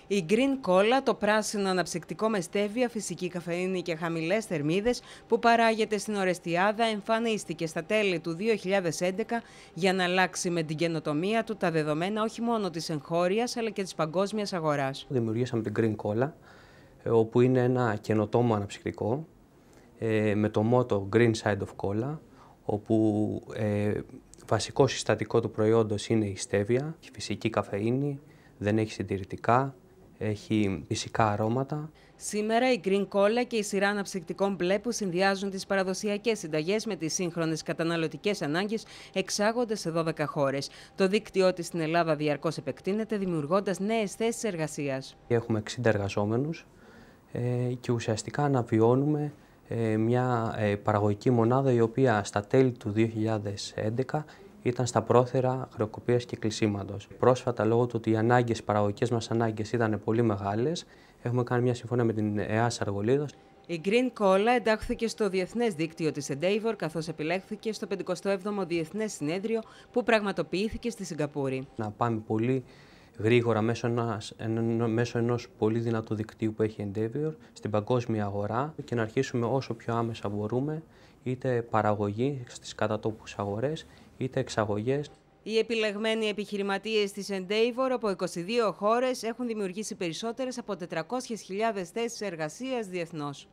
Η Green Cola, το πράσινο αναψυκτικό με στέβια, φυσική καφεΐνη και χαμηλές θερμίδες που παράγεται στην Ορεστιάδα, εμφανίστηκε στα τέλη του 2011 για να αλλάξει με την καινοτομία του τα δεδομένα όχι μόνο της εγχώριας αλλά και της παγκόσμιας αγοράς. Δημιουργήσαμε την Green Cola, όπου είναι ένα καινοτόμο αναψυκτικό με το μότο Green Side of Cola, όπου βασικό συστατικό του προϊόντος είναι η στέβια, η φυσική καφεΐνη, δεν έχει συντηρητικά, έχει φυσικά αρώματα. Σήμερα η Green Cola και η σειρά αναψυκτικών μπλε που συνδυάζουν τις παραδοσιακές συνταγές με τις σύγχρονες καταναλωτικές ανάγκες εξάγονται σε 12 χώρες. Το δίκτυό της στην Ελλάδα διαρκώς επεκτείνεται, δημιουργώντας νέες θέσεις εργασίας. Έχουμε 60 εργαζόμενους και ουσιαστικά αναβιώνουμε μια παραγωγική μονάδα η οποία στα τέλη του 2011 ήταν στα πρόθυρα χρεοκοπίας και κλεισίματος. Πρόσφατα, λόγω του ότι οι ανάγκες, οι παραγωγικές μας ανάγκες ήταν πολύ μεγάλες, έχουμε κάνει μια συμφωνία με την ΕΑΣ Αργολίδος. Η Green Cola εντάχθηκε στο διεθνές δίκτυο της Endeavour, καθώς επιλέχθηκε στο 57ο Διεθνές Συνέδριο που πραγματοποιήθηκε στη Σιγκαπούρη. Να πάμε πολύ γρήγορα μέσω ενός πολύ δυνατού δικτύου που έχει η Endeavour στην παγκόσμια αγορά και να αρχίσουμε όσο πιο άμεσα μπορούμε, είτε παραγωγή στις κατατόπους αγορές, είτε εξαγωγές. Οι επιλεγμένοι επιχειρηματίες της Endeavour από 22 χώρες έχουν δημιουργήσει περισσότερες από 400.000 θέσεις εργασίας διεθνώς.